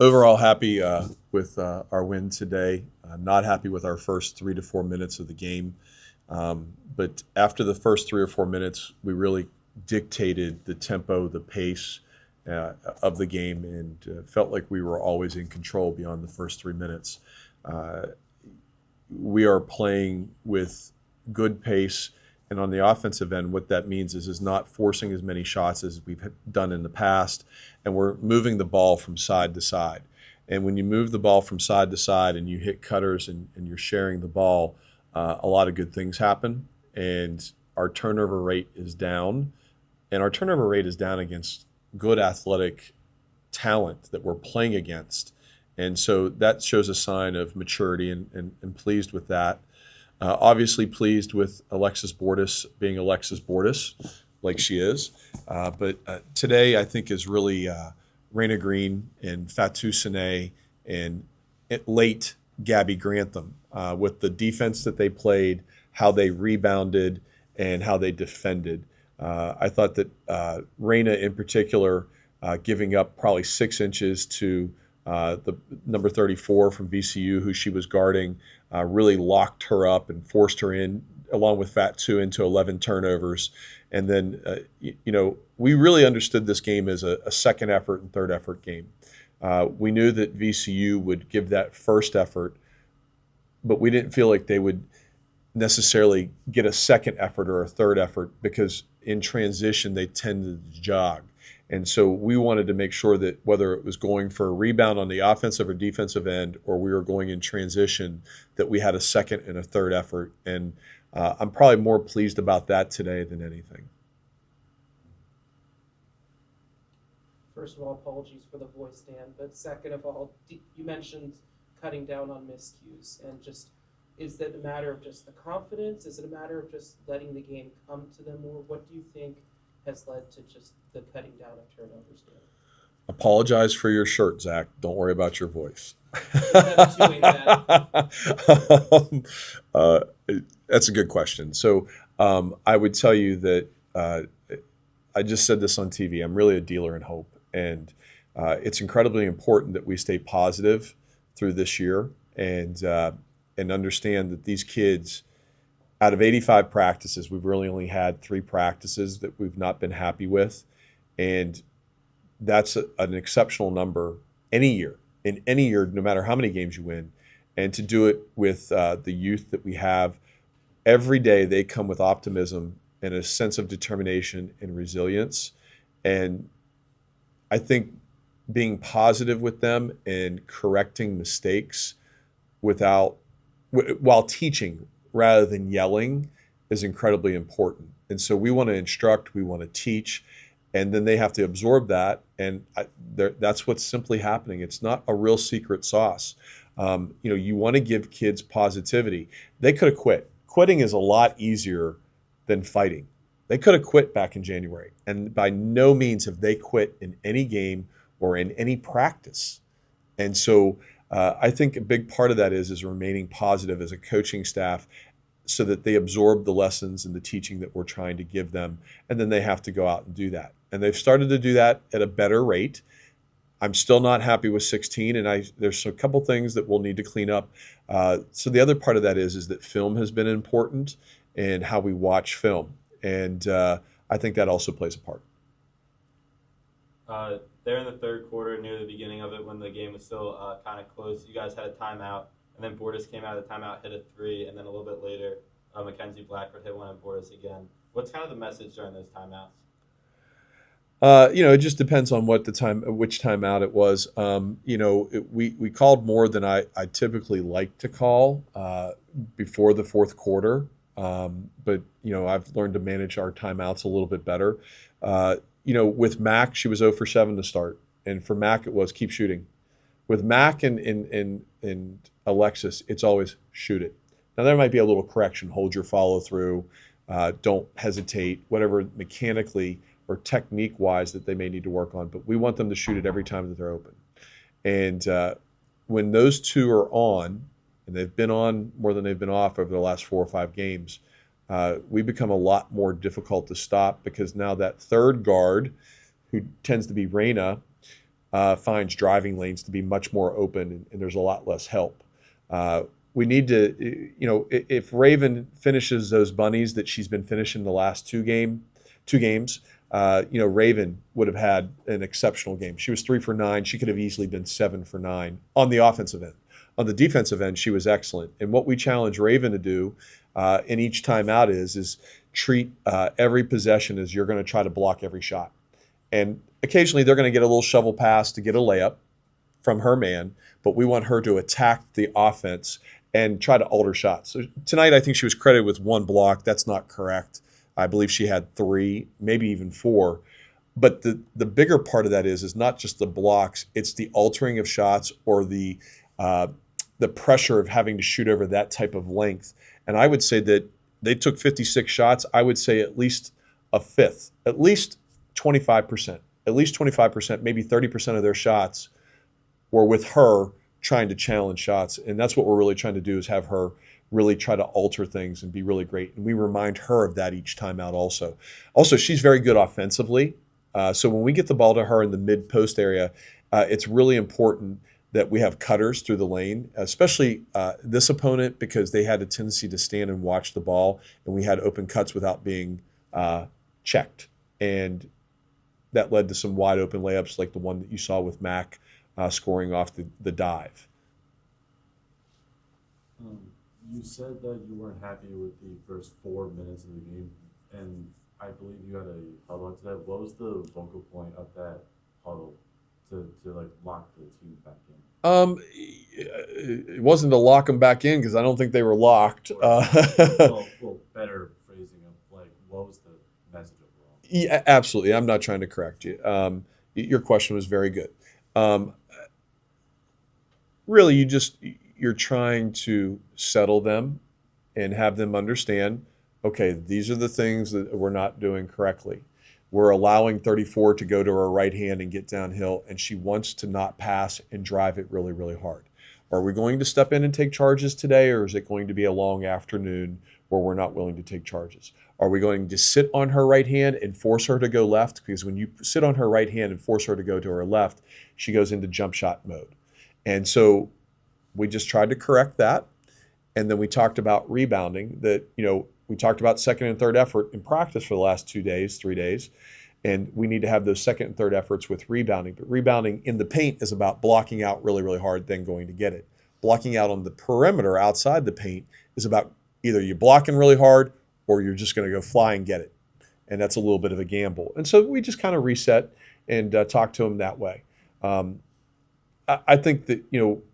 Overall, happy with our win today. Not happy with our first 3 to 4 minutes of the game. But after the first 3 or 4 minutes, we really dictated the tempo, the pace of the game, and felt like we were always in control beyond the first 3 minutes. Uh, we are playing with good pace. And on the offensive end, what that means is not forcing as many shots as we've done in the past, and we're moving the ball from side to side. And when you move the ball from side to side and you hit cutters and you're sharing the ball, a lot of good things happen. And our turnover rate is down. And our turnover rate is down against good athletic talent that we're playing against. And so that shows a sign of maturity, and pleased with that. Obviously pleased with Alexis Bordas being Alexis Bordas, like she is. But today I think is really Raina Green and Fatou Sene and late Gabby Grantham with the defense that they played, how they rebounded, and how they defended. I thought that Raina in particular, giving up probably 6 inches to the number 34 from VCU, who she was guarding, really locked her up and forced her in, along with Fatu, into 11 turnovers. And then, we really understood this game as a second effort and third effort game. We knew that VCU would give that first effort, but we didn't feel like they would necessarily get a second effort or a third effort, because in transition they tended to jog. And so we wanted to make sure that whether it was going for a rebound on the offensive or defensive end, or we were going in transition, that we had a second and a third effort. And I'm probably more pleased about that today than anything. First of all, apologies for the voice, Dan. But second of all, you mentioned cutting down on miscues, and just, is that a matter of just the confidence? Is it a matter of just letting the game come to them? Or what do you think has led to just the cutting down of turnovers there? Apologize for your shirt, Zach. Don't worry about your voice. That's a good question. So I would tell you that I just said this on TV. I'm really a dealer in hope. And it's incredibly important that we stay positive through this year, and understand that these kids, out of 85 practices, we've really only had 3 practices that we've not been happy with. And that's an exceptional number any year, in any year, no matter how many games you win. And to do it with the youth that we have, every day they come with optimism and a sense of determination and resilience. And I think being positive with them and correcting mistakes while teaching rather than yelling is incredibly important. And so we want to instruct, we want to teach, and then they have to absorb that. And that's what's simply happening. It's not a real secret sauce. You want to give kids positivity. They could have quit. Quitting is a lot easier than fighting. They could have quit back in January, and by no means have they quit in any game or in any practice. And so I think a big part of that is remaining positive as a coaching staff, so that they absorb the lessons and the teaching that we're trying to give them, and then they have to go out and do that. And they've started to do that at a better rate. I'm still not happy with 16, and there's a couple things that we'll need to clean up. So the other part of that is that film has been important, and how we watch film. And I think that also plays a part. There in the third quarter, near the beginning of it, when the game was still kind of close, you guys had a timeout, and then Bordas came out of the timeout, hit a 3, and then a little bit later, Mackenzie Blackford hit one and Bordas again. What's kind of the message during those timeouts? It just depends on which timeout it was. We called more than I typically like to call before the fourth quarter. But I've learned to manage our timeouts a little bit better. With Mac, she was 0 for 7 to start, and for Mac it was keep shooting. With Mac and Alexis, it's always shoot it. Now there might be a little correction: hold your follow through, don't hesitate, whatever mechanically or technique-wise that they may need to work on. But we want them to shoot it every time that they're open. And when those two are on, and they've been on more than they've been off over the last 4 or 5 games, we become a lot more difficult to stop, because now that third guard, who tends to be Raina, finds driving lanes to be much more open, and there's a lot less help. We need to, if Raven finishes those bunnies that she's been finishing the last two games, Raven would have had an exceptional game. She was 3 for 9. She could have easily been 7 for 9 on the offensive end. On the defensive end, she was excellent. And what we challenge Raven to do in each timeout is treat every possession as you're going to try to block every shot. And occasionally they're going to get a little shovel pass to get a layup from her man, but we want her to attack the offense and try to alter shots. So tonight I think she was credited with 1 block. That's not correct. I believe she had 3, maybe even 4. But the bigger part of that is not just the blocks, it's the altering of shots or the pressure of having to shoot over that type of length. And I would say that they took 56 shots. I would say at least a fifth, at least 25%, maybe 30% of their shots were with her trying to challenge shots. And that's what we're really trying to do, is have her really try to alter things and be really great. And we remind her of that each time out also. Also, she's very good offensively. So when we get the ball to her in the mid-post area, it's really important that we have cutters through the lane, especially this opponent, because they had a tendency to stand and watch the ball, and we had open cuts without being checked. And that led to some wide open layups like the one that you saw with Mac scoring off the dive. You said that you weren't happy with the first 4 minutes of the game, and I believe you had a huddle after that. What was the focal point of that huddle to like lock the team back in? It wasn't to lock them back in, because I don't think they were locked. Well, better phrasing of like, what was the message overall? Yeah, absolutely. I'm not trying to correct you. Your question was very good. Really, you're trying to settle them and have them understand, okay, these are the things that we're not doing correctly. We're allowing 34 to go to her right hand and get downhill, and she wants to not pass and drive it really, really hard. Are we going to step in and take charges today, or is it going to be a long afternoon where we're not willing to take charges? Are we going to sit on her right hand and force her to go left? Because when you sit on her right hand and force her to go to her left, she goes into jump shot mode. And so we just tried to correct that. And then we talked about rebounding, that, we talked about second and third effort in practice for the last 3 days. And we need to have those second and third efforts with rebounding. But rebounding in the paint is about blocking out really, really hard, then going to get it. Blocking out on the perimeter outside the paint is about either you're blocking really hard or you're just going to go fly and get it. And that's a little bit of a gamble. And so we just kind of reset and talked to them that way. I think that,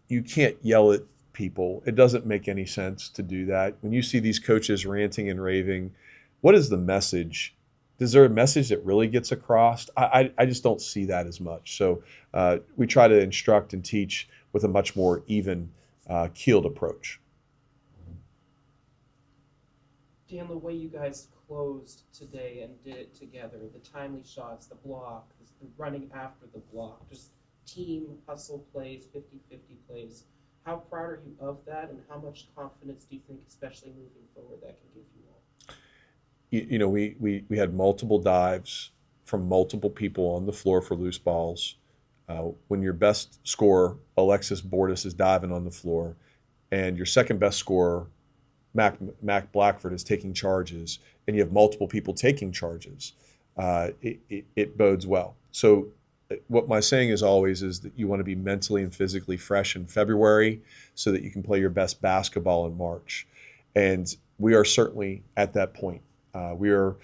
you can't yell at people. It doesn't make any sense to do that. When you see these coaches ranting and raving, what is the message? Is there a message that really gets across? I just don't see that as much. So we try to instruct and teach with a much more even keeled approach. Dan, the way you guys closed today and did it together, the timely shots, the block, the running after the block, just team hustle plays, 50-50 plays. How proud are you of that, and how much confidence do you think, especially moving forward, that can give you all? We had multiple dives from multiple people on the floor for loose balls. When your best scorer, Alexis Bortis, is diving on the floor, and your second best scorer, Mac Blackford, is taking charges, and you have multiple people taking charges, it bodes well. So what my saying is always is that you want to be mentally and physically fresh in February so that you can play your best basketball in March. And we are certainly at that point. We are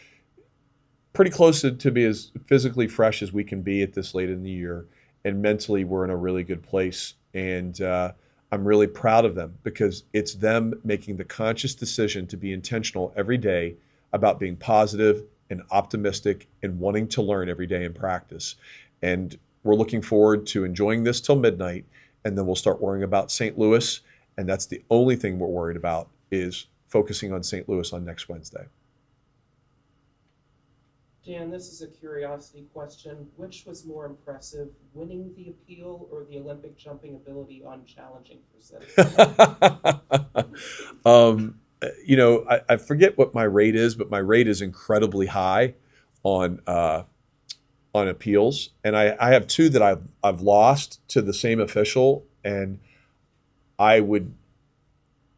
pretty close to be as physically fresh as we can be at this late in the year. And mentally, we're in a really good place. And I'm really proud of them, because it's them making the conscious decision to be intentional every day about being positive and optimistic and wanting to learn every day in practice. And we're looking forward to enjoying this till midnight, and then we'll start worrying about St. Louis. And that's the only thing we're worried about, is focusing on St. Louis on next Wednesday. Dan, this is a curiosity question. Which was more impressive, winning the appeal or the Olympic jumping ability on challenging for set? I forget what my rate is, but my rate is incredibly high on on appeals, and I have two that I've lost to the same official, and I would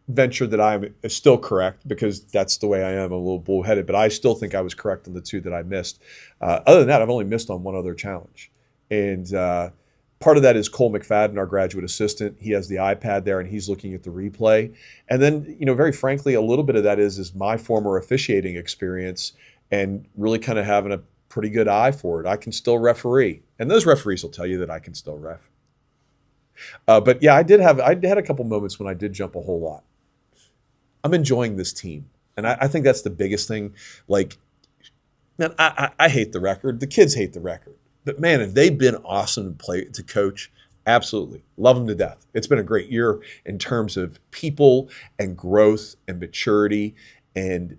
venture that I'm still correct because that's the way I am, a little bullheaded, but I still think I was correct on the two that I missed. Other than that, I've only missed on one other challenge. And part of that is Cole McFadden, our graduate assistant. He has the iPad there and he's looking at the replay. And then, very frankly, a little bit of that is my former officiating experience and really kind of having a pretty good eye for it. I can still referee. And those referees will tell you that I can still ref. But yeah, I had a couple moments when I did jump a whole lot. I'm enjoying this team. And I think that's the biggest thing. Like, man, I hate the record. The kids hate the record. But man, have they been awesome to coach? Absolutely. Love them to death. It's been a great year in terms of people and growth and maturity. And,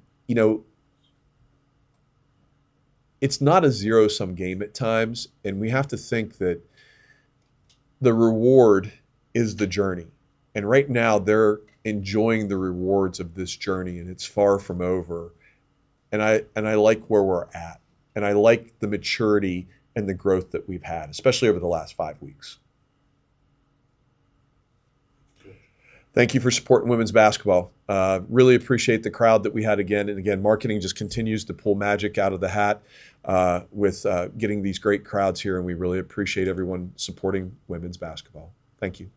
it's not a zero-sum game at times. And we have to think that the reward is the journey. And right now they're enjoying the rewards of this journey and it's far from over. And I like where we're at. And I like the maturity and the growth that we've had, especially over the last 5 weeks. Thank you for supporting women's basketball. Really appreciate the crowd that we had again. And again, marketing just continues to pull magic out of the hat with getting these great crowds here. And we really appreciate everyone supporting women's basketball. Thank you.